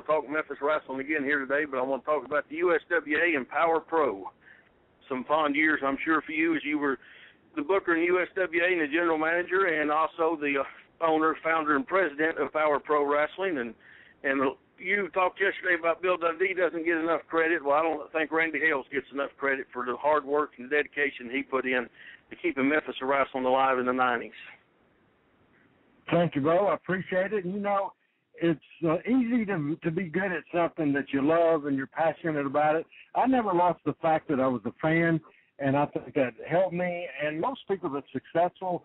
talk Memphis Wrestling again here today, but I want to talk about the USWA and Power Pro. Some fond years, I'm sure, for you, as you were the booker in USWA and the general manager, and also the owner, founder, and president of Power Pro Wrestling. And you talked yesterday about Bill Dundee doesn't get enough credit. Well, I don't think Randy Hales gets enough credit for the hard work and dedication he put in to keeping Memphis Wrestling alive in the 90s. Thank you, Bo. I appreciate it. You know, it's easy to be good at something that you love and you're passionate about it. I never lost the fact that I was a fan, and I think that helped me. And most people that's successful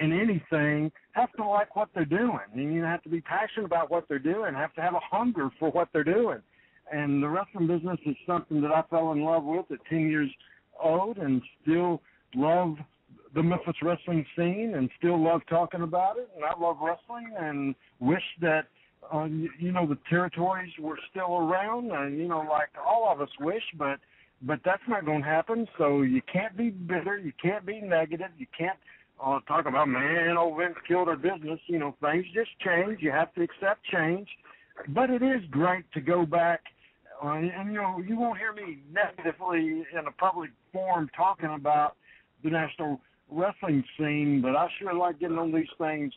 in anything have to like what they're doing. And you have to be passionate about what they're doing, have to have a hunger for what they're doing. And the wrestling business is something that I fell in love with at 10 years old and still love the Memphis wrestling scene and still love talking about it. And I love wrestling and wish that, the territories were still around, like all of us wish, but that's not going to happen. So you can't be bitter. You can't be negative. You can't talk about, man, old Vince killed our business. Things just change. You have to accept change. But it is great to go back, and you won't hear me negatively in a public forum talking about the national wrestling scene, but I sure like getting on these things,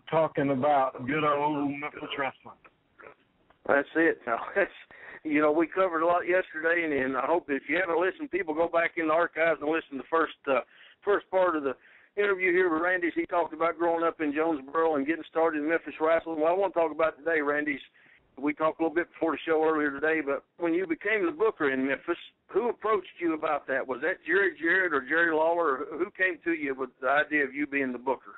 talking about good old Memphis wrestling. That's it. Now, we covered a lot yesterday, and I hope if you haven't listened, people go back in the archives and listen to the first part of the interview here with Randy. He talked about growing up in Jonesboro and getting started in Memphis wrestling. What I want to talk about today, Randy, we talked a little bit before the show earlier today, but when you became the booker in Memphis, who approached you about that? Was that Jerry Jarrett or Jerry Lawler? Who came to you with the idea of you being the booker?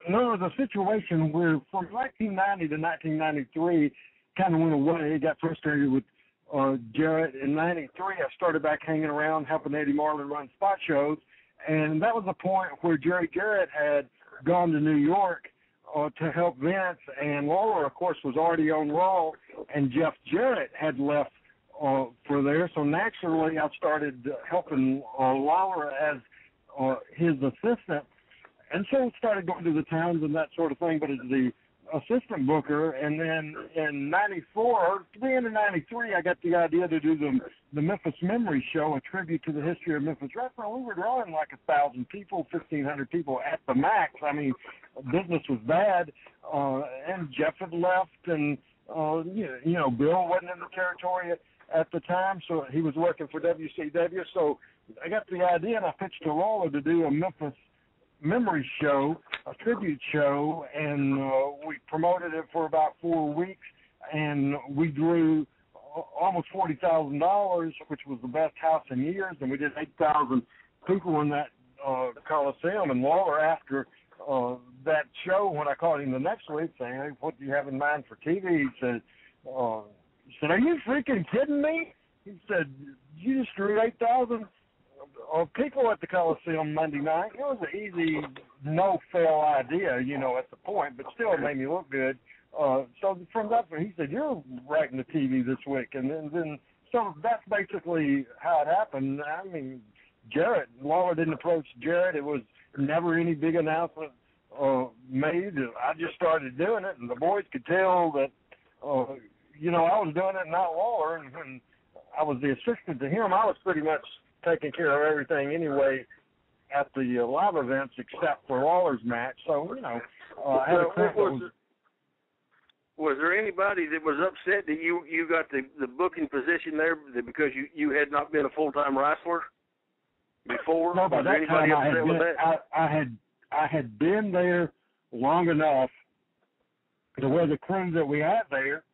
No, the situation where from 1990 to 1993 kind of went away. Got frustrated with Jarrett. In 93, I started back hanging around, helping Eddie Marlin run spot shows, and that was the point where Jerry Jarrett had gone to New York to help Vince, and Lawler, of course, was already on Raw, and Jeff Jarrett had left for there. So naturally, I started helping Lawler as his assistant, and so started going to the towns and that sort of thing, but as the assistant booker. And then in 94, the end of 93, I got the idea to do the Memphis Memory Show, a tribute to the history of Memphis wrestling. We were drawing like 1,000 people, 1,500 people at the max. I mean, business was bad, and Jeff had left, and Bill wasn't in the territory at the time, so he was working for WCW. So I got the idea, and I pitched to Lawler to do a Memphis Memory Show, a tribute show, and we promoted it for about 4 weeks, and we drew almost $40,000, which was the best house in years, and we did 8,000 people in that Coliseum. And Lawler, after that show, when I called him the next week saying, "Hey, what do you have in mind for TV?" He said, "Are you freaking kidding me?" He said, "You just drew 8,000 people at the Coliseum Monday night." It was an easy, no-fail idea, at the point, but still it made me look good. So from that, he said, "You're writing the TV this week." And then so that's basically how it happened. I mean, Lawler didn't approach Jarrett. It was never any big announcement made. I just started doing it, and the boys could tell that, I was doing it, not Lawler. And when I was the assistant to him, I was pretty much taking care of everything anyway at the live events except for Lawler's match. So, I had a Was there anybody that was upset that you got the booking position there because you had not been a full-time wrestler before? No, by that time I had been there long enough to where the crew that we had there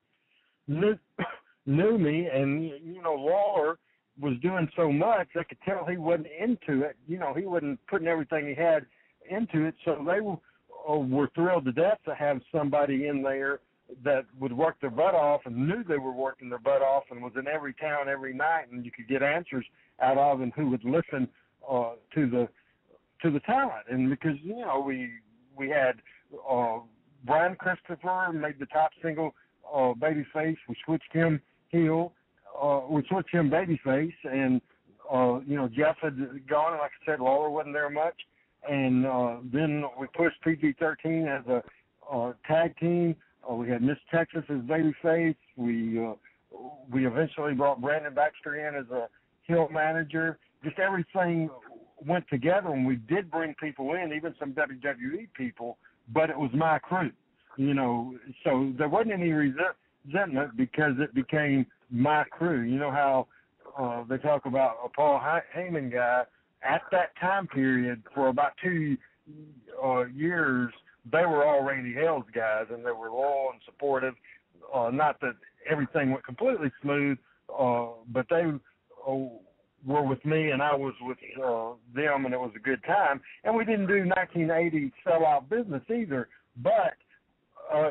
knew me, and, Lawler was doing so much, I could tell he wasn't into it. He wasn't putting everything he had into it, so they were thrilled to death to have somebody in there that would work their butt off and knew they were working their butt off and was in every town every night, and you could get answers out of and who would listen to the talent. And because, we had Brian Christopher made the top single babyface. We switched him heel. We switched him babyface, and Jeff had gone, and like I said, Lawler wasn't there much. And then we pushed PG-13 as a tag team. We had Miss Texas as babyface. We eventually brought Brandon Baxter in as a heel manager. Just everything went together, and we did bring people in, even some WWE people, but it was my crew, you know. So there wasn't any resentment because it became my crew. You know how they talk about a Paul Heyman guy. At that time period, for about 2 years, they were all Randy Hales guys, and they were loyal and supportive. Not that everything went completely smooth, but they were with me, and I was with them, and it was a good time. And we didn't do 1980 sellout business either, but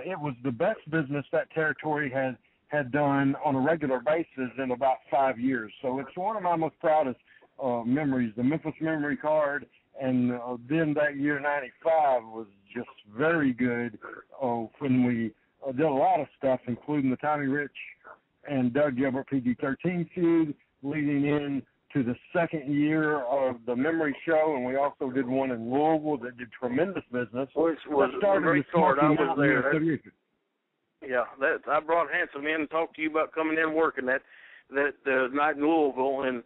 it was the best business that territory had done on a regular basis in about 5 years. So it's one of my most proudest memories, the Memphis memory card. And then that year, 95, was just very good when we did a lot of stuff, including the Tommy Rich and Doug Gilbert PG-13 feud, leading in to the second year of the memory show. And we also did one in Louisville that did tremendous business. Which was a great card. I was there. Yeah, I brought Handsome in and talked to you about coming in and working that night in Louisville, and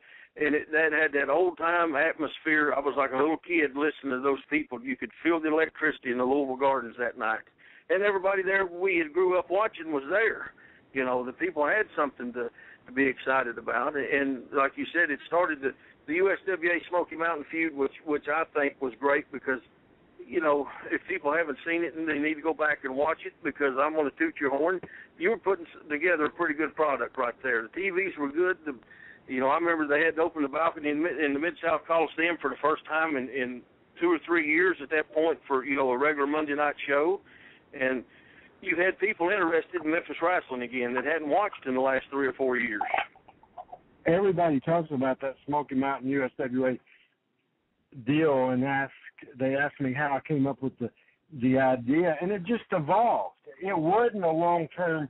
that had that old-time atmosphere. I was like a little kid listening to those people. You could feel the electricity in the Louisville Gardens that night. And everybody there we had grew up watching was there. You know, the people had something to be excited about. And like you said, it started the USWA Smoky Mountain feud, which I think was great because, you know, if people haven't seen it, they need to go back and watch it because I'm going to toot your horn. You were putting together a pretty good product right there. The TVs were good. You know, I remember they had to open the balcony in the Mid-South Coliseum for the first time in 2 or 3 years at that point for, you know, a regular Monday night show. And you had people interested in Memphis wrestling again that hadn't watched in the last 3 or 4 years. Everybody talks about that Smoky Mountain USWA deal, and they asked me how I came up with the idea, and it just evolved. It wasn't a long-term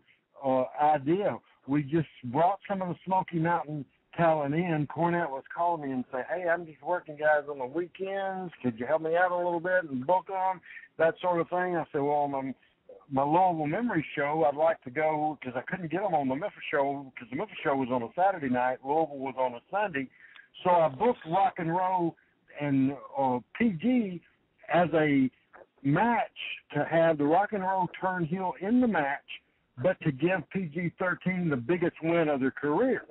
idea. We just brought some of the Smoky Mountain talent in. Cornette was calling me and say, hey, I'm just working guys on the weekends. Could you help me out a little bit and book them? That sort of thing. I said, well, my Louisville Memory show, I'd like to go because I couldn't get them on the Memphis show because the Memphis show was on a Saturday night. Louisville was on a Sunday. So I booked Rock and Roll and PG as a match to have the Rock and Roll turn heel in the match, but to give PG-13 the biggest win of their career.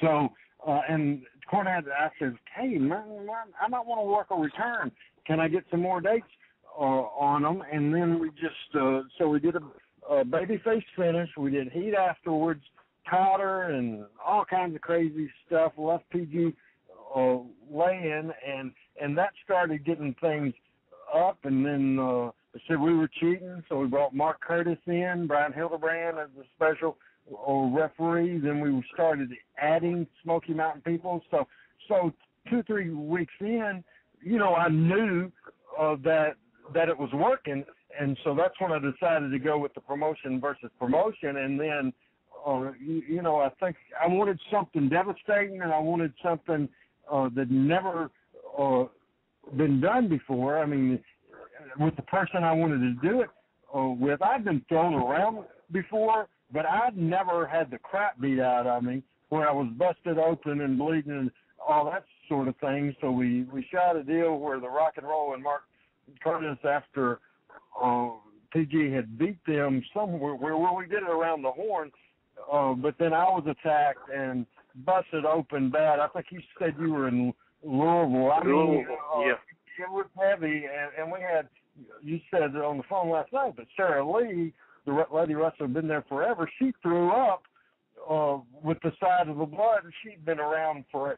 So, and Cornette, I said, hey, man, I might want to work a return. Can I get some more dates on them? And then we just, so we did a babyface finish. We did heat afterwards, powder, and all kinds of crazy stuff. Left PG lay-in, and that started getting things up. And then they said we were cheating, so we brought Mark Curtis in, Brian Hildebrand as the special referee. Then we started adding Smoky Mountain people. So 2 or 3 weeks in, you know, I knew that it was working, and so that's when I decided to go with the promotion versus promotion. And then, you know, I think I wanted something devastating, and I wanted something that never been done before. I mean, with the person I wanted to do it with, I'd been thrown around before, but I'd never had the crap beat out of me where I was busted open and bleeding and all that sort of thing. So we shot a deal where the Rock and Roll and Mark Curtis, after PG had beat them somewhere where we did it around the horn, but then I was attacked and busted open bad. I think you said you were in Louisville. I mean, yeah. It was heavy, and we had, you said it on the phone last night, but Sarah Lee, the lady wrestler, had been there forever. She threw up with the side of the blood, and she'd been around for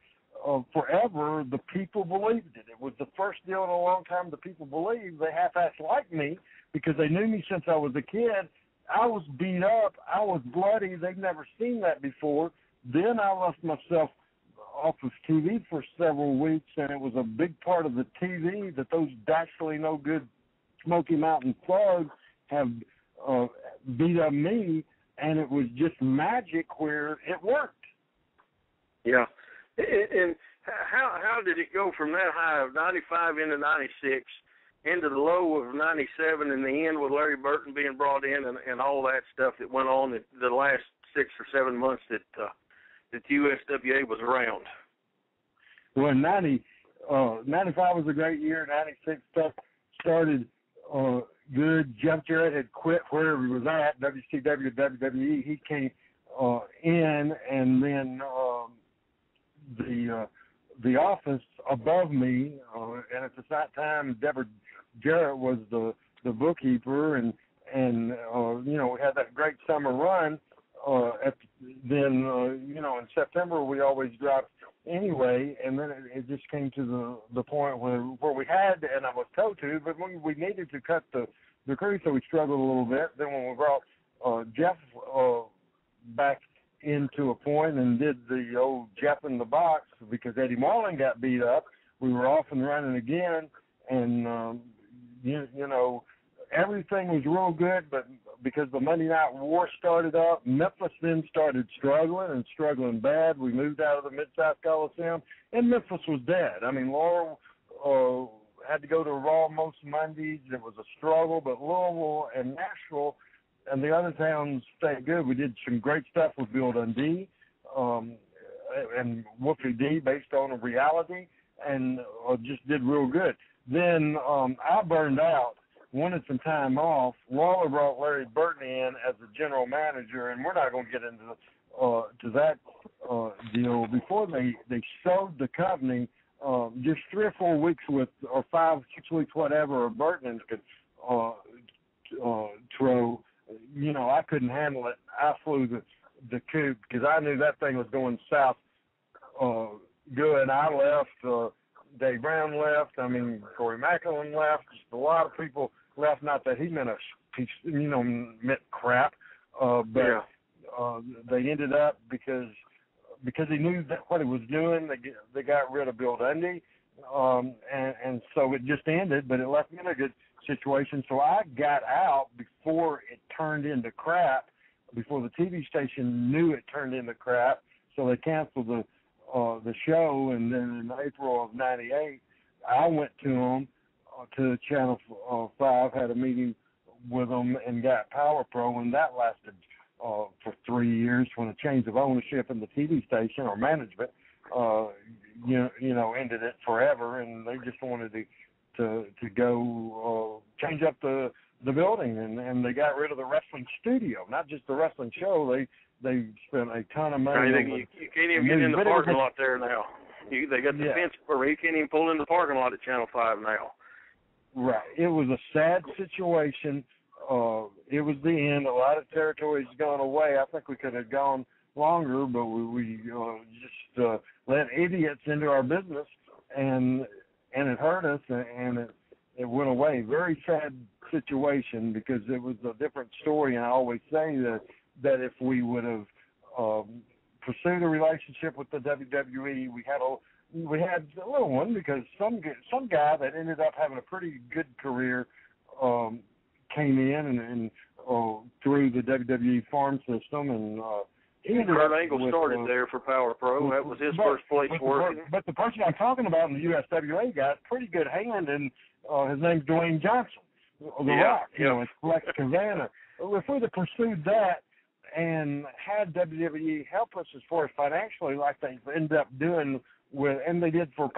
forever. The people believed it. It was the first deal in a long time the people believed. They half-assed like me because they knew me since I was a kid. I was beat up. I was bloody. They'd never seen that before. Then I left myself off of TV for several weeks, and it was a big part of the TV that those dastardly no good Smoky Mountain thugs have beat up me, and it was just magic where it worked. Yeah. And how did it go from that high of 95 into 96 into the low of 97 and the end with Larry Burton being brought in and all that stuff that went on the last 6 or 7 months that USWA was around? Well, 95 was a great year. 96 stuff started good. Jeff Jarrett had quit wherever he was at, WCW, WWE. He came in, and then the office above me, and at the same time, Deborah Jarrett was the bookkeeper, and we had that great summer run. In September we always dropped anyway, and then it just came to the point where we had, and I was told to, but when we needed to cut the crew, so we struggled a little bit. Then when we brought Jeff back into a point and did the old Jeff in the box, because Eddie Marlin got beat up, we were off and running again, and everything was real good, but because the Monday Night War started up, Memphis then started struggling bad. We moved out of the Mid-South Coliseum, and Memphis was dead. I mean, Laurel had to go to Raw most Mondays. It was a struggle, but Louisville and Nashville and the other towns stayed good. We did some great stuff with Bill Dundee and Wolfie D based on a reality, and just did real good. Then I burned out, wanted some time off. Lawler brought Larry Burton in as the general manager, and we're not going to get into to that deal. Before they sold the company, just 3 or 4 weeks or 5, 6 weeks, whatever, Burton could throw. I couldn't handle it. I flew the coop because I knew that thing was going south good. I left. Dave Brown left. I mean, Corey Macklin left. Just a lot of people left. Not that he meant meant crap, but they ended up because he knew that what he was doing. They got rid of Bill Dundee, and so it just ended. But it left me in a good situation. So I got out before it turned into crap. Before the TV station knew it turned into crap, so they canceled the show, and then in April of '98, I went to them to Channel 5, had a meeting with them, and got Power Pro, and that lasted for 3 years. When a change of ownership in the TV station or management, ended it forever, and they just wanted to go change up the building, and they got rid of the wrestling studio, not just the wrestling show. They spent a ton of money. You can't even get in the parking lot there now. They got the fence where you can't even pull in the parking lot at Channel 5 now. Right. It was a sad situation. It was the end. A lot of territory's gone away. I think we could have gone longer, but we just let idiots into our business, and it hurt us, and it went away. Very sad situation because it was a different story, and I always say that if we would have pursued a relationship with the WWE, we had a little one, because some guy that ended up having a pretty good career came in and through the WWE farm system, and Kurt Angle started there for Power Pro. That was his first place working. But the person I'm talking about in the USWA got a pretty good hand, and his name's Dwayne Johnson, The Rock. It's Flex Kavana. If we'd have pursued that and had WWE help us as far as financially, like they ended up doing and they did for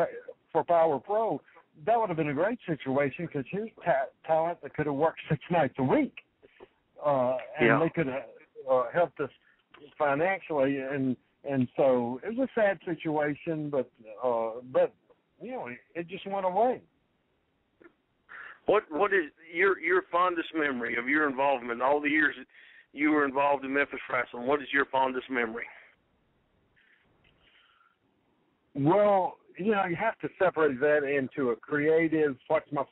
Power Pro, that would have been a great situation, because here's talent that could have worked 6 nights a week, and they could have helped us financially, and so it was a sad situation, but it just went away. What is your fondest memory of your involvement, all the years that you were involved in Memphis Wrestling? What is your fondest memory? Well, you have to separate that into a creative, what's my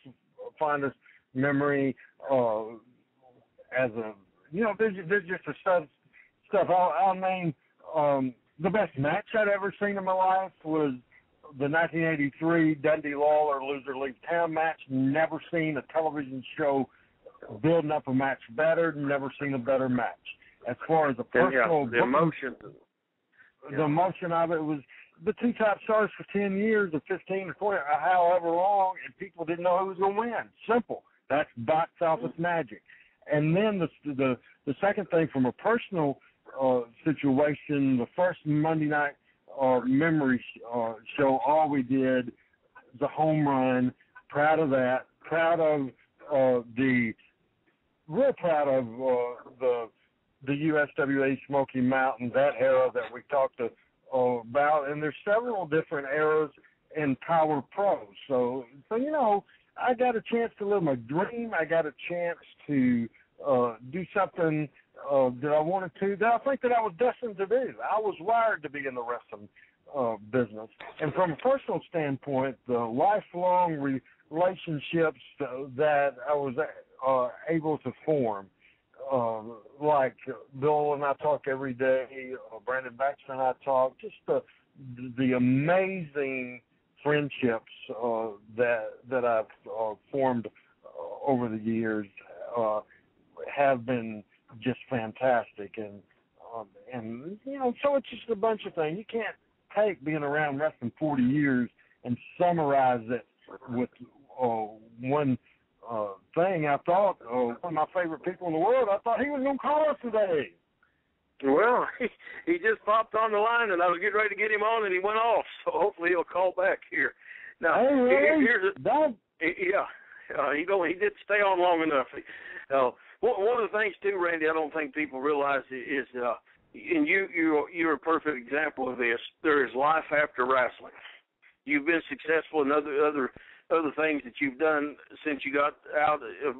fondest memory, as a, there's just a stuff. I'll name the best match I'd ever seen in my life was the 1983 Dundee Lawler Loser Leaves Town match. Never seen a television show building up a match better. Never seen a better match. As far as a personal the emotion. The emotion of it was, the two top stars for 10 years or 15 or 20 or however long, and people didn't know who was going to win. Simple. That's box office magic. And then the second thing, from a personal situation, the first Monday night memory show, all we did was a home run. Proud of that. Real proud of the USWA Smoky Mountain, that era that we talked about. And there's several different eras in Power Pro. So you know, I got a chance to live my dream. I got a chance to do something that I wanted to, that I think that I was destined to do. I was wired to be in the wrestling business. And from a personal standpoint, the lifelong relationships that I was able to form, like Bill and I talk every day, Brandon Baxter and I talk, just the amazing friendships that I've formed over the years have been just fantastic. And you know, so it's just a bunch of things. You can't take being around wrestling 40 years and summarize it with one thing. I thought one of my favorite people in the world, I thought he was going to call us today. Well, he just popped on the line, and I was getting ready to get him on, and he went off. So hopefully he'll call back here. Now, hey, really? He did stay on long enough. One of the things too, Randy, I don't think people realize is, and you're a perfect example of this. There is life after wrestling. You've been successful in other things that you've done since you got out of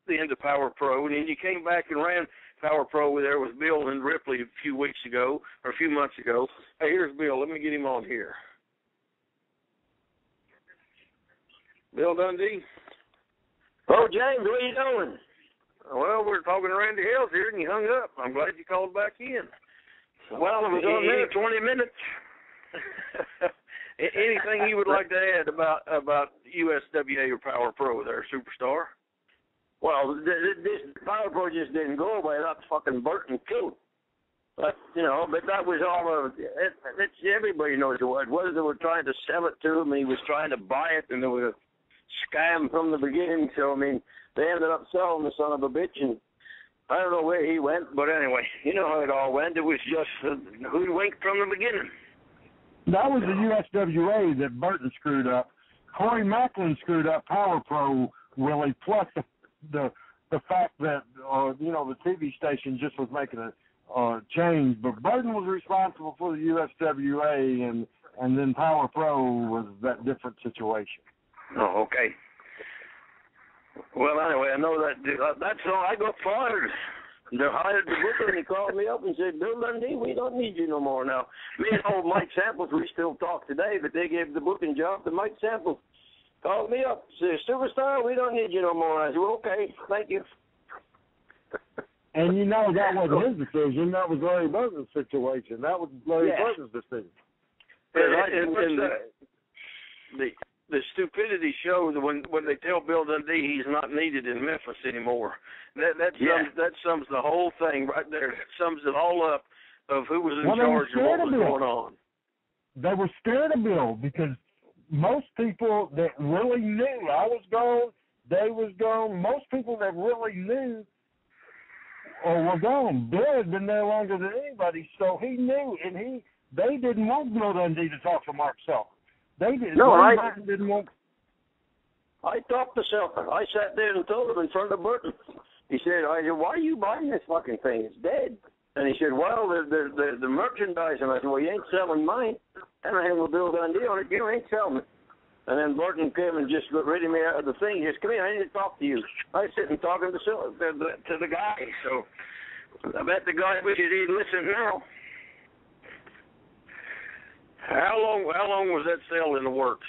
the end of Power Pro, and then you came back and ran Power Pro there with Bill and Ripley a few weeks ago, or a few months ago. Hey, here's Bill. Let me get him on here. Bill Dundee. Oh, James, what are you doing? Well, we're talking to Randy Hales here, and you hung up. I'm glad you called back in. Well, I was on there 20 minutes. Anything you would like to add about USWA or Power Pro there, Superstar? Well, this Power Pro just didn't go away. That's fucking Burton too. But, you know, that was all of it. Everybody knows it was. Whether they were trying to sell it to him, he was trying to buy it, and there was a scam from the beginning. So, I mean, they ended up selling the son of a bitch, and I don't know where he went. But anyway, you know how it all went. It was just hoodwinked from the beginning. That was the USWA that Burton screwed up. Corey Macklin screwed up Power Pro, Willie, plus the fact that, you know, the TV station just was making a change. But Burton was responsible for the USWA, and then Power Pro was that different situation. Oh, okay. Well, anyway, I know that's all. I got fired. They hired the booker, and he called me up and said, Bill Dundee, we don't need you no more now. Me and old Mike Samples, we still talk today, but they gave the booking job to Mike Samples. Called me up, said, Superstar, we don't need you no more. I said, well, okay, thank you. And you know that wasn't his decision. That was Larry Burton's situation. That was Larry Burton's decision. And the stupidity shows when they tell Bill Dundee he's not needed in Memphis anymore. That sums the whole thing right there. That sums it all up of who was in charge and what was going on. They were scared of Bill because most people that really knew I was gone, they was gone. Most people that really knew were gone. Bill had been there longer than anybody, so he knew, and they didn't want Bill Dundee to talk to Mark Selker. They didn't. No, I didn't want. I talked to Selker. I sat there and told him in front of Burton. I said, why are you buying this fucking thing? It's dead. And he said, well, the merchandise. And I said, well, you ain't selling mine. And I had with Bill Dundee on it. You ain't selling it. And then Burton came and just got rid of me out of the thing. He said, come here, I need to talk to you. I was sitting talking to the guy. So I bet the guy wishes he'd listen now. How long was that sale in the works?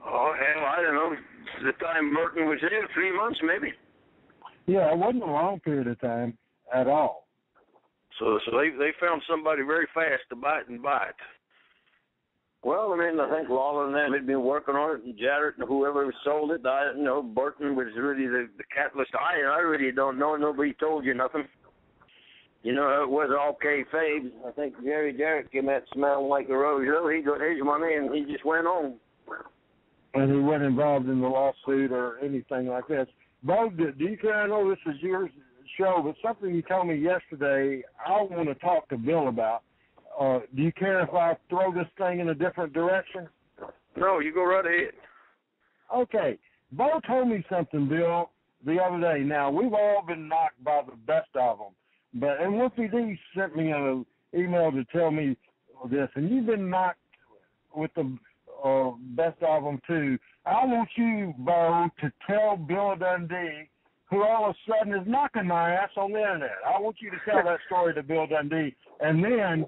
Oh, hell, I don't know. The time Burton was there, 3 months maybe. Yeah, it wasn't a long period of time at all. So they found somebody very fast to buy it. Well, I mean, I think Lawler and them had been working on it, and Jarrett and whoever sold it. I didn't know. Burton was really the catalyst. I really don't know. Nobody told you nothing. You know, it was all kayfabe. I think Jerry Jarrett came out smelling like a rose. Oh, he got his money, and he just went on. And he wasn't involved in the lawsuit or anything like this. Bo, do you care? I know this is your show, but something you told me yesterday I want to talk to Bill about. Do you care if I throw this thing in a different direction? No, you go right ahead. Okay. Bo told me something, Bill, the other day. Now, we've all been knocked by the best of them. And Wolfie D sent me an email to tell me this, and you've been knocked with the best of them, too. I want you, Bo, to tell Bill Dundee, who all of a sudden is knocking my ass on the internet. I want you to tell that story to Bill Dundee, and then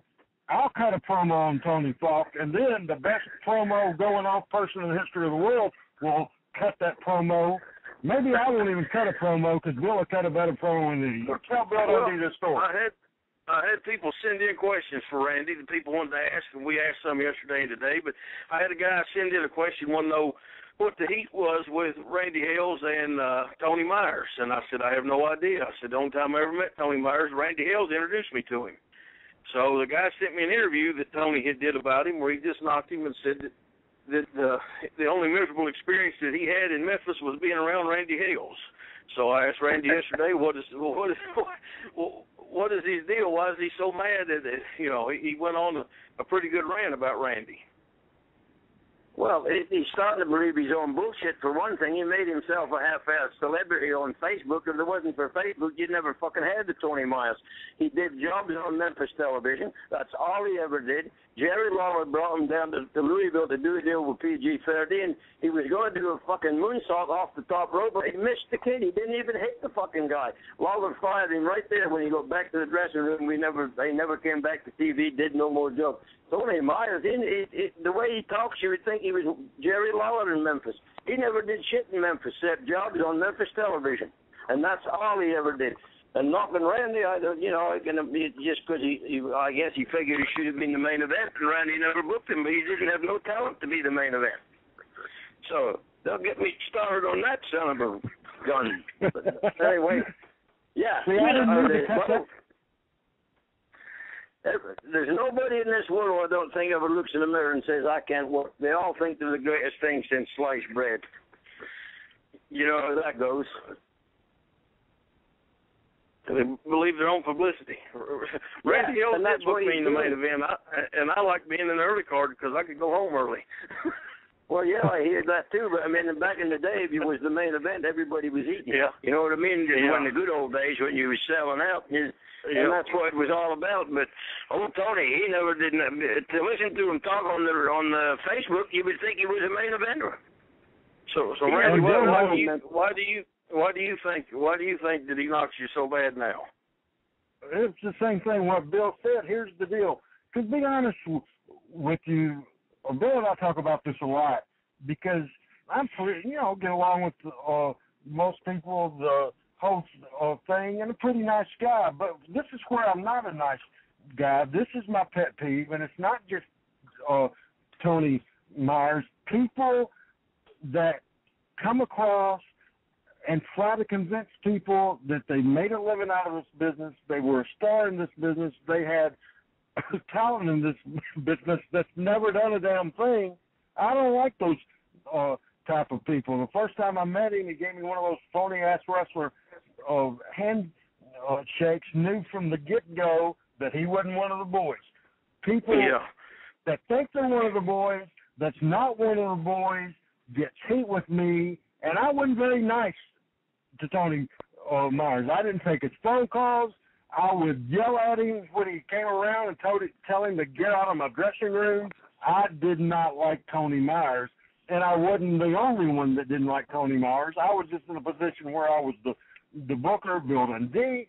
I'll cut a promo on Tony Falk, and then the best promo going off person in the history of the world will cut that promo. Maybe I won't even cut a promo because Bill will cut a better promo than you. Tell Bill Dundee this story. I had people send in questions for Randy that people wanted to ask, and we asked some yesterday and today. But I had a guy send in a question, wanted to know what the heat was with Randy Hales and Tony Myers. And I said, I have no idea. I said, the only time I ever met Tony Myers, Randy Hales introduced me to him. So the guy sent me an interview that Tony did about him where he just knocked him and said that the only miserable experience that he had in Memphis was being around Randy Hales. So I asked Randy yesterday, what is his deal? Why is he so mad that he went on a pretty good rant about Randy? Well, he's starting to believe his own bullshit. For one thing, he made himself a half-assed celebrity on Facebook. If it wasn't for Facebook, you'd never fucking had the Tony Myers. He did jobs on Memphis television. That's all he ever did. Jerry Lawler brought him down to Louisville to do a deal with PG-30, and he was going to do a fucking moonsault off the top rope, but he missed the kid. He didn't even hit the fucking guy. Lawler fired him right there when he got back to the dressing room. They never came back to TV, did no more jobs. Tony Myers, the way he talks, you would think he was Jerry Lawler in Memphis. He never did shit in Memphis except jobs on Memphis television, and that's all he ever did. And knocking Randy, just because I guess he figured he should have been the main event, and Randy never booked him, but he didn't have no talent to be the main event. So they'll get me started on that son of a gun. But anyway, yeah. There's nobody in this world I don't think ever looks in the mirror and says, I can't work. They all think they're the greatest thing since sliced bread. You know how that goes. They believe their own publicity. Randy Hales did book me in the main event, and I like being in the early card because I could go home early. Well, yeah, I hear that too, but I mean, back in the day, if you was the main event, everybody was eating. Yeah. You know what I mean? Yeah. When the good old days when you was selling out, and that's what it was all about. But old Tony, he never did. To listen to him talk on the Facebook, you would think he was a main eventer. So Randy, why do you think that he knocks you so bad now? It's the same thing what Bill said. Here's the deal. To be honest with you, Bill and I talk about this a lot because I'm, get along with most people, the whole thing, and a pretty nice guy. But this is where I'm not a nice guy. This is my pet peeve, and it's not just Tony Myers. People that come across and try to convince people that they made a living out of this business, they were a star in this business, they had talent in this business that's never done a damn thing. I don't like those type of people. The first time I met him, he gave me one of those phony-ass wrestler hand shakes, knew from the get-go that he wasn't one of the boys. People that think they're one of the boys, that's not one of the boys, gets heat with me, and I wasn't very nice to Tony Myers. I didn't take his phone calls. I would yell at him when he came around and tell him to get out of my dressing room. I did not like Tony Myers, and I wasn't the only one that didn't like Tony Myers. I was just in a position where I was the booker. Bill Dundee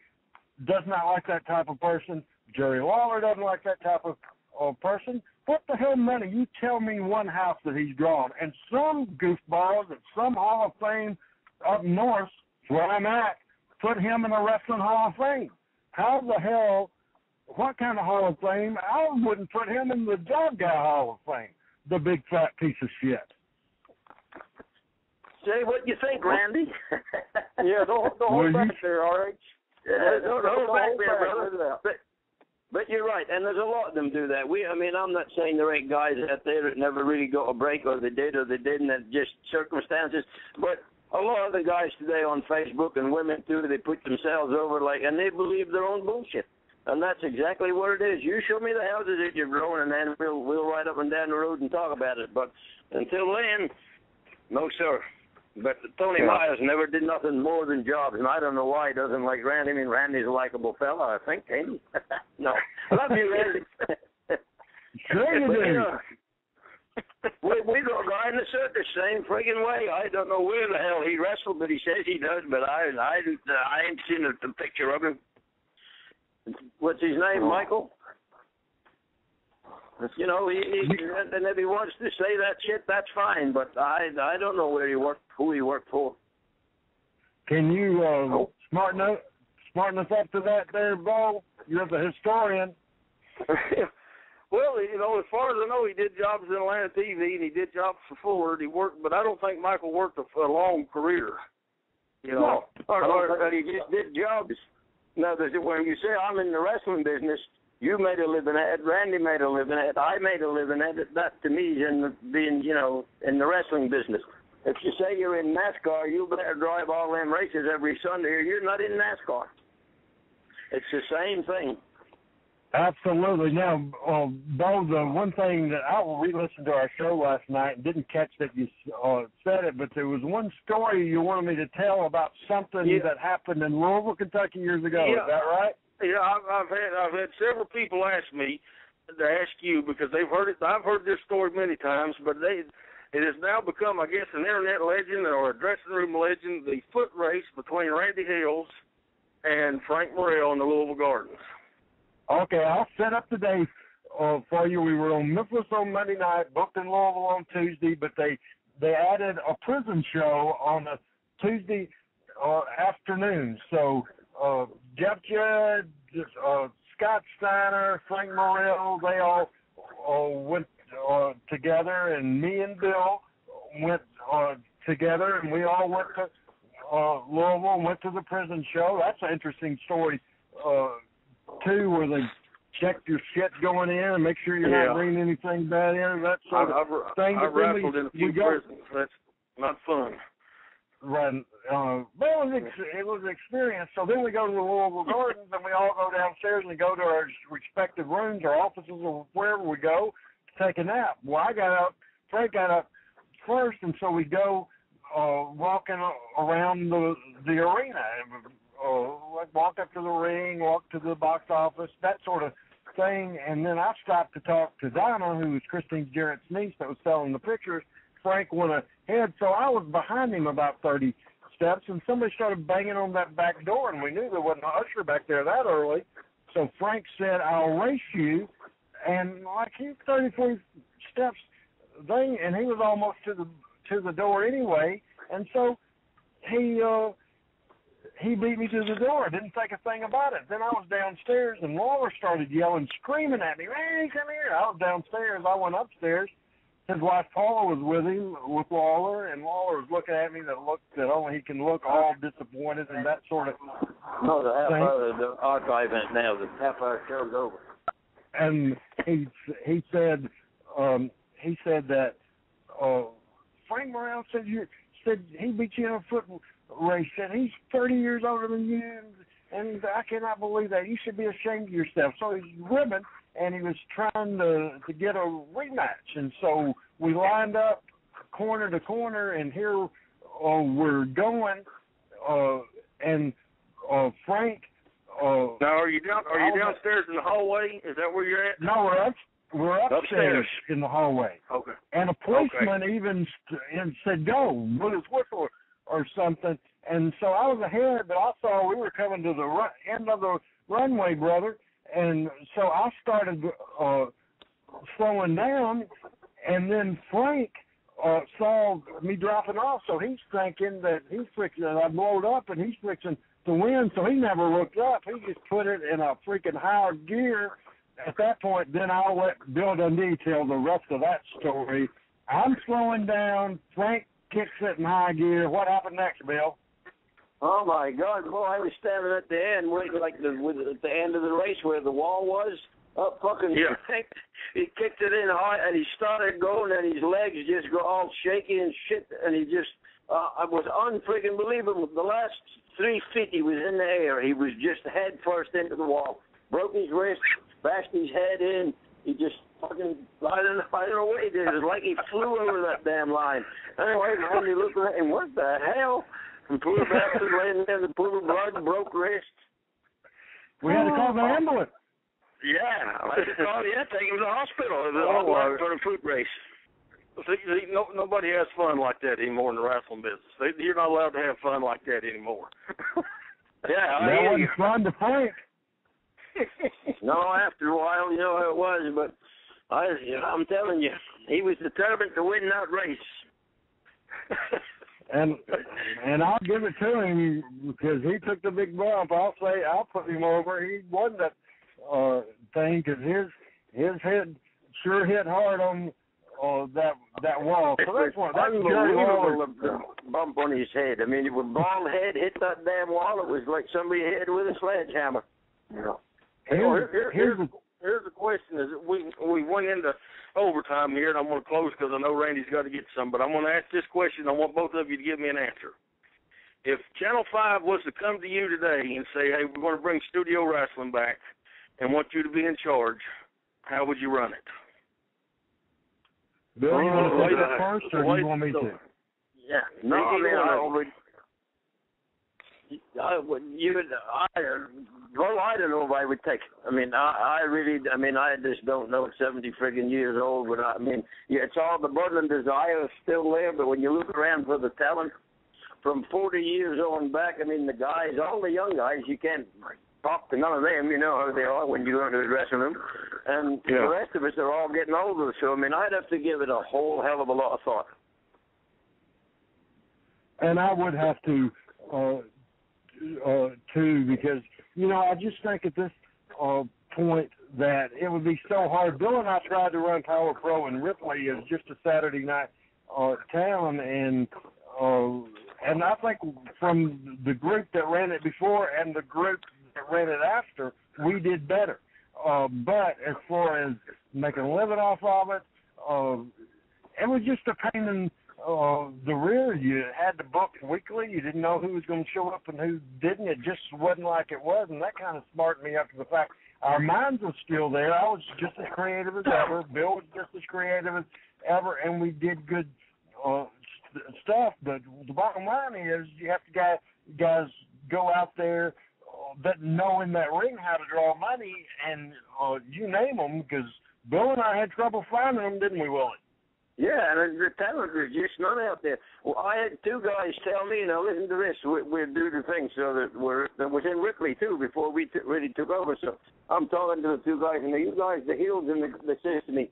does not like that type of person. Jerry Lawler doesn't like that type of person. What the hell money? You tell me one house that he's drawn. And some goofballs at some Hall of Fame up north, where I'm at, put him in a Wrestling Hall of Fame. How the hell, what kind of Hall of Fame? I wouldn't put him in the Dog Guy Hall of Fame, the big fat piece of shit. Say what you think, Randy. Yeah, don't hold back there, all right? Don't hold back there, brother. But you're right, and there's a lot of them do that. I'm not saying there ain't guys out there that never really got a break, or they did, or they didn't, and just circumstances. But a lot of the guys today on Facebook, and women too, they put themselves over and they believe their own bullshit. And that's exactly what it is. You show me the houses that you're growing, and then we'll ride up and down the road and talk about it. But until then, no, sir. But Tony Myers never did nothing more than jobs, and I don't know why he doesn't like Randy. I mean, Randy's a likable fella, I think, ain't he? No. Love you, Randy. Sure you do. We got a guy in the circus, same friggin' way. I don't know where the hell he wrestled, but he says he does, but I ain't seen the picture of him. What's his name, Michael? You know, and if he wants to say that shit, that's fine. But I don't know where he worked, who he worked for. Can you smarten us up to that there, Bo? You're the historian. Well, you know, as far as I know, he did jobs in Atlanta TV, and he did jobs for Ford. He worked, but I don't think Michael worked a long career. You know, or he just did jobs. Now, when you say I'm in the wrestling business, you made a living at it, Randy made a living at it, I made a living at it. That to me is being, you know, in the wrestling business. If you say you're in NASCAR, you better drive all them races every Sunday, or you're not in NASCAR. It's the same thing. Absolutely. Now, Bo, the one thing that I re-listened to our show last night and didn't catch that you said it, but there was one story you wanted me to tell about something that happened in Louisville, Kentucky years ago. Is that right? Yeah, I've had several people ask me to ask you because they've heard it. I've heard this story many times, but it has now become, I guess, an internet legend or a dressing room legend. The foot race between Randy Hales and Frank Morrell in the Louisville Gardens. Okay, I'll set up today for you. We were on Memphis on Monday night, booked in Louisville on Tuesday, but they added a prison show on a Tuesday afternoon. So Jeff Judd, Scott Steiner, Frank Morrell, they all went together, and me and Bill went together, and we all went to Louisville and went to the prison show. That's an interesting story, too, where they check your shit going in and make sure you're not bringing anything bad in, that sort of thing. I've wrestled in a few prisons. That's not fun. Right. But it was an experience. So then we go to the Louisville Gardens, and we all go downstairs and go to our respective rooms, our offices, or wherever we go to take a nap. Well, Frank got up first, and so we go walking around the arena. Walk up to the ring, walk to the box office, that sort of thing. And then I stopped to talk to Donna, who was Christine Jarrett's niece that was selling the pictures. Frank went ahead, so I was behind him about 30 steps, and somebody started banging on that back door, and we knew there wasn't an usher back there that early. So Frank said, "I'll race you," and like he's 30, 40 steps thing, and he was almost to the door anyway, and so he beat me to the door. Didn't think a thing about it. Then I was downstairs, and Lawler started yelling, screaming at me, "Hey, come here!" I was downstairs. I went upstairs. His wife Paula was with him, with Lawler, and Lawler was looking at me that only he can look, all disappointed and that sort of No, the half hour of the archive is now. The half hour show's over. And he said that Frank Morrell said he beat you in a foot race, and he's 30 years older than you, and I cannot believe that. You should be ashamed of yourself. So he's ribbing, and he was trying to get a rematch. And so we lined up corner to corner, and here we're going. And Frank. Now, are you downstairs in the hallway? Is that where you're at? No, we're upstairs in the hallway. Okay. And a policeman even said, "Go," with his whistle or something. And so I was ahead, but I saw we were coming to the end of the runway, brother. And so I started slowing down, and then Frank saw me dropping off, so he's thinking that I blowed up and he's fixing to win, so he never looked up. He just put it in a freaking higher gear. At that point, then I'll let Bill Dundee tell the rest of that story. I'm slowing down. Frank kicks it in high gear. What happened next, Bill? Oh my God, boy! I was standing at the end, waiting at the end of the race where the wall was. Up fucking, yeah. He kicked it in hard, and he started going, and his legs just go all shaky and shit, and he just, it was unfreaking believable. The last 3 feet he was in the air. He was just head first into the wall. Broke his wrist, bashed his head in. He just fucking, I don't know what he did. It was like he flew over that damn line. Anyway, Randy looked at him, what the hell? And poor bastard laying there, the poor blood, broke wrist. We had to call the ambulance. Yeah, I had to call, take him to the hospital. For a foot race. See, nobody has fun like that anymore in the wrestling business. You're not allowed to have fun like that anymore. Yeah, that wasn't fun to Frank. No, after a while, you know how it was, but I'm telling you, he was determined to win that race. And I'll give it to him because he took the big bump. I'll put him over. He won that thing because his head sure hit hard on that wall. So that's unbelievable bump on his head. I mean, when bald head hit that damn wall, it was like somebody hit it with a sledgehammer. You know. Here's the question: is we went into overtime here, and I'm going to close because I know Randy's got to get some. But I'm going to ask this question. I want both of you to give me an answer. If Channel 5 was to come to you today and say, "Hey, we're going to bring studio wrestling back and want you to be in charge," how would you run it? Bill, you want to take that first, or do you want me to? Yeah, no, I don't know if I would take. I mean, I just don't know. 70 friggin' years old, but it's all the burden and desire is still there. But when you look around for the talent from 40 years on back, I mean, the guys, all the young guys, you can't talk to none of them. You know how they are when you go into the dressing room, and the rest of us are all getting older. So I mean, I'd have to give it a whole hell of a lot of thought. And I would have to too, because I just think at this point that it would be so hard. Bill and I tried to run Power Pro in Ripley as just a Saturday night town, and I think from the group that ran it before and the group that ran it after, we did better. But as far as making a living off of it, it was just a pain in the rear. You had to book weekly. You didn't know who was going to show up and who didn't. It just wasn't like it was, and that kind of smartened me up to the fact our minds were still there. I was just as creative as ever. Bill was just as creative as ever, and we did good stuff. But the bottom line is you have to guys go out there that know in that ring how to draw money, and you name them, because Bill and I had trouble finding them, didn't we, Willie? Yeah, and the talent is just none out there. Well, I had two guys tell me, listen to this, we'll do the thing, so that was in Ripley, too, before we really took over. So I'm talking to the two guys, and you guys, the heels, and they says to me,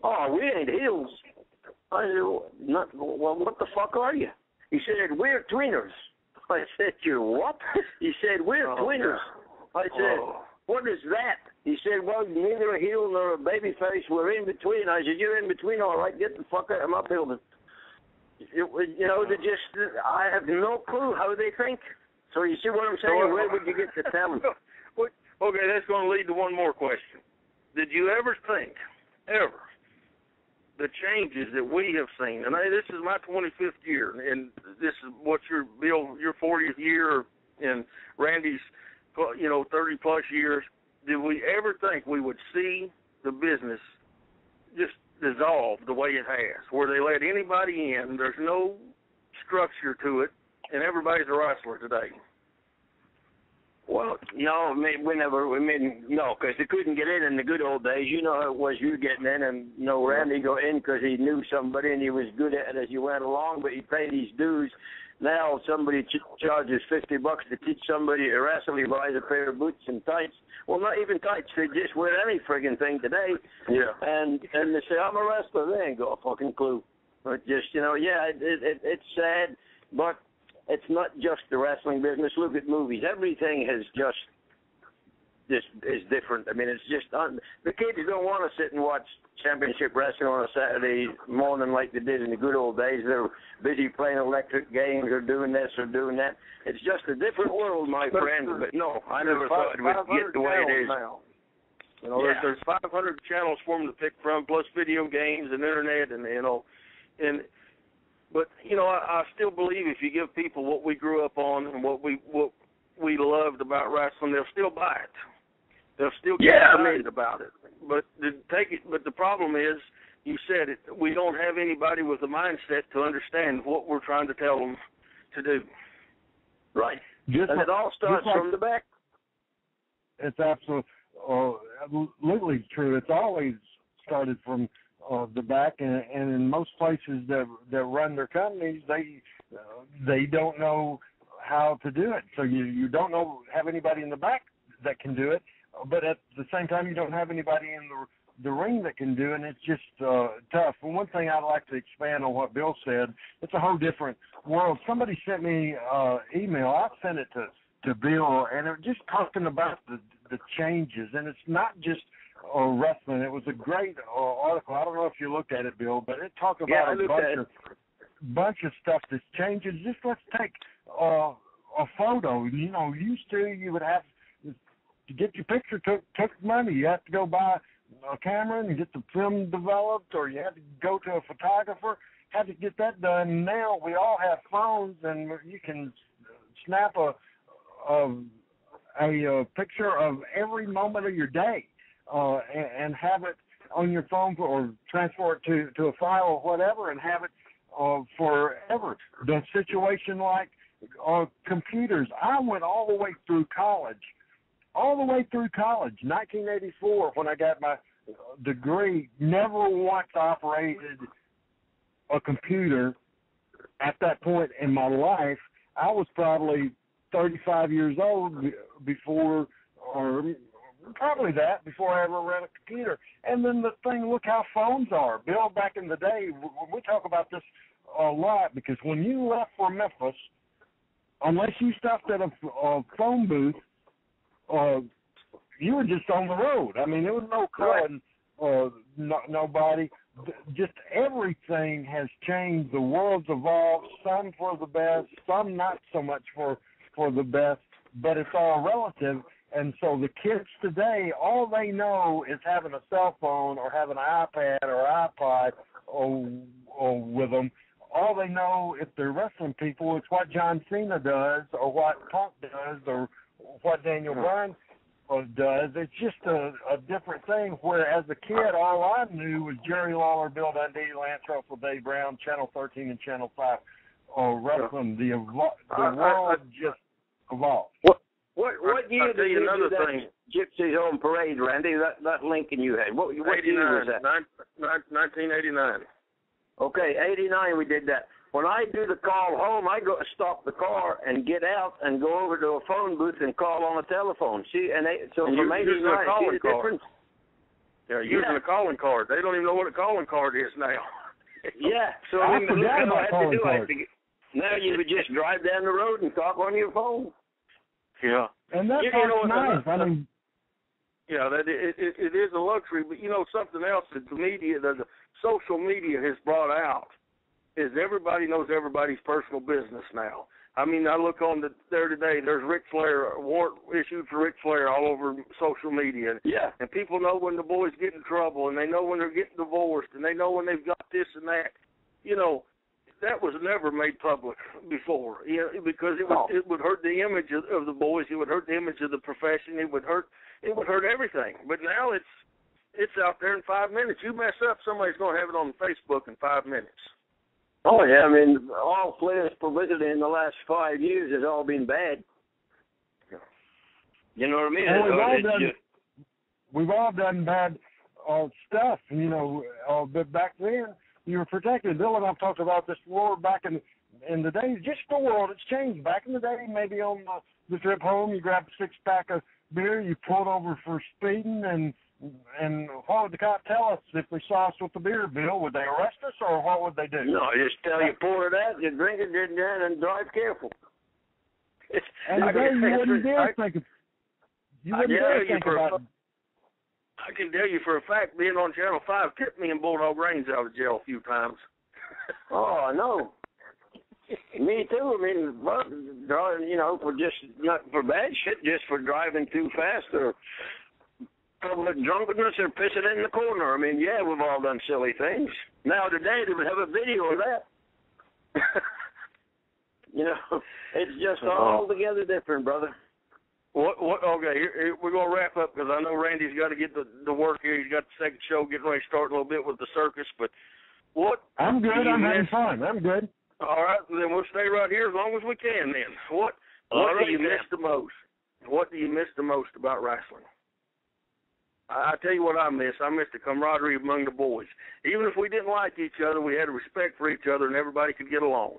"Oh, we ain't heels." I said, "Well, what the fuck are you?" He said, "We're tweeners." I said, "You're what?" He said, "We're tweeners." I said, "What is that?" He said, "Well, neither a heel nor a baby face. We're in between." I said, "You're in between, all right. Get the fuck out of my building." I have no clue how they think. So you see what I'm saying? Where would you get the talent? Okay, that's going to lead to one more question. Did you ever think, the changes that we have seen, and this is my 25th year, and this is your 40th year, and Randy's, 30-plus years, did we ever think we would see the business just dissolve the way it has, where they let anybody in, there's no structure to it, and everybody's a wrestler today? Well, no, because they couldn't get in the good old days. You know how it was, you getting in, and Randy go in because he knew somebody and he was good at it as you went along, but he paid his dues. Now somebody charges $50 to teach somebody to wrestle. He buys a pair of boots and tights. Well, not even tights. They just wear any friggin' thing today. Yeah. And they say, "I'm a wrestler." They ain't got a fucking clue. But just, it's sad, but it's not just the wrestling business. Look at movies. Everything has just just is different. I mean, it's just the kids don't want to sit and watch championship wrestling on a Saturday morning like they did in the good old days. They're busy playing electric games or doing this or doing that. It's just a different world, my friend. But no, I never thought it would get the way it is now. You know, there's 500 channels for them to pick from, plus video games and internet, and but I still believe if you give people what we grew up on and what we loved about wrestling, they'll still buy it. They'll still get committed about it. But the problem is, you said it, we don't have anybody with the mindset to understand what we're trying to tell them to do. Right. And it all starts from the back. It's absolutely true. It's always started from the back, and in most places that run their companies, they don't know how to do it. So you don't have anybody in the back that can do it, but at the same time, you don't have anybody in the ring that can do it, and it's just tough. And one thing I'd like to expand on what Bill said, it's a whole different world. Somebody sent me email. I sent it to Bill, and it was just talking about the changes, and it's not just wrestling. It was a great article. I don't know if you looked at it, Bill, but it talked about a bunch of stuff that's changing. Just let's take a photo. Used to you would have to get your picture took money. You have to go buy a camera and get the film developed, or you had to go to a photographer, had to get that done. Now we all have phones, and you can snap a picture of every moment of your day and have it on your phone or transfer it to a file or whatever and have it forever. The situation like computers, I went all the way through college, 1984 when I got my degree, never once operated a computer at that point in my life. I was probably 35 years old before I ever ran a computer. And then the thing, look how phones are. Bill, back in the day, we talk about this a lot, because when you left for Memphis, unless you stopped at a phone booth, you were just on the road. I mean, there was no calling nobody. Just everything has changed. The world's evolved, some for the best, some not so much for the best, but it's all relative. And so the kids today, all they know is having a cell phone or having an iPad or iPod or with them. All they know, if they're wrestling people, it's what John Cena does or what Punk does or what Daniel Bryan does. It's just a different thing, where as a kid, all I knew was Jerry Lawler, Bill Dundee, Lance Russell, Dave Brown, Channel 13 and Channel 5 wrestling. The world just evolved. What year did you do that Gypsies on Parade, Randy? That Lincoln you had. What year was that? 1989. Okay, 89 we did that. When I do the call home, I go stop the car and get out and go over to a phone booth and call on a telephone. See, so from 89, see the difference? They're using a calling card. They don't even know what a calling card is now. Yeah, so I forgot about calling cards. Now you would just drive down the road and talk on your phone. Yeah. And that's nice. I mean, yeah, that it is a luxury, but something else that the media, the social media has brought out is everybody knows everybody's personal business now. I mean, I look on there today, there's Ric Flair, a warrant issued for Ric Flair all over social media. Yeah. And people know when the boys get in trouble, and they know when they're getting divorced, and they know when they've got this and that. That was never made public before, because it would hurt the image of the boys. It would hurt the image of the profession. It would hurt everything. But now it's out there in 5 minutes. You mess up, somebody's going to have it on Facebook in 5 minutes. Oh, yeah. I mean, all Flair's publicity in the last 5 years has all been bad. You know what I mean? And we've all done bad stuff, but back then, you were protected. Bill and I've talked about this war back in the days. Just the world, it's changed. Back in the day, maybe on the trip home, you grabbed a 6-pack of beer, you pulled over for speeding, and what would the cop tell us if they saw us with the beer, Bill? Would they arrest us, or what would they do? No, just tell you pour it out, you drink it, and drive careful. And today you wouldn't dare think of You wouldn't dare think about it. I can tell you for a fact, being on Channel 5 kept me and Bulldog Reigns out of jail a few times. Oh, I know. Me too. I mean, for just not for bad shit, just for driving too fast or public drunkenness or pissing in the corner. I mean, yeah, we've all done silly things. Now today they would have a video of that. It's just altogether different, brother. Okay, here, we're going to wrap up because I know Randy's got to get the work here. He's got the second show getting ready to start a little bit with the circus. But I'm good. I'm having fun. I'm good. All right, then we'll stay right here as long as we can then. What do you miss the most? What do you miss the most about wrestling? I tell you what I miss. I miss the camaraderie among the boys. Even if we didn't like each other, we had a respect for each other and everybody could get along.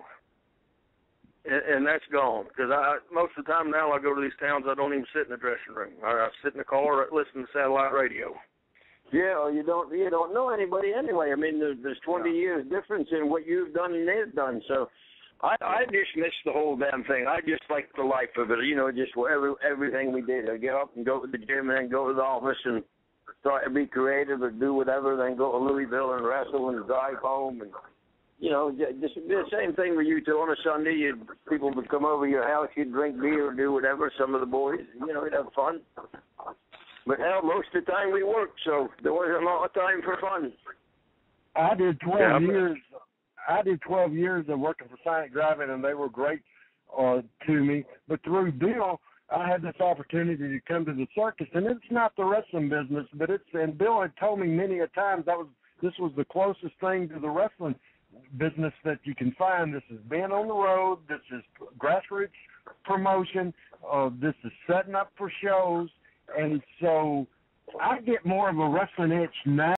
And that's gone. Because most of the time now I go to these towns, I don't even sit in the dressing room. I sit in the car listening to satellite radio. Yeah, you don't know anybody anyway. I mean, there's 20 years difference in what you've done and they've done. So I just miss the whole damn thing. I just like the life of it. Just everything we did. I get up and go to the gym and then go to the office and try to be creative or do whatever. Then go to Louisville and wrestle and drive home and just the same thing with you two on a Sunday. People would come over your house, you'd drink beer or do whatever. Some of the boys, you'd have fun. But hell, most of the time we worked, so there wasn't a lot of time for fun. I did 12 years. I did 12 years of working for Sonic Driving, and they were great to me. But through Bill, I had this opportunity to come to the circus, and it's not the wrestling business, but and Bill had told me many a time this was the closest thing to the wrestling business that you can find. This is being on the road. This is grassroots promotion. This is setting up for shows. And so I get more of a wrestling itch now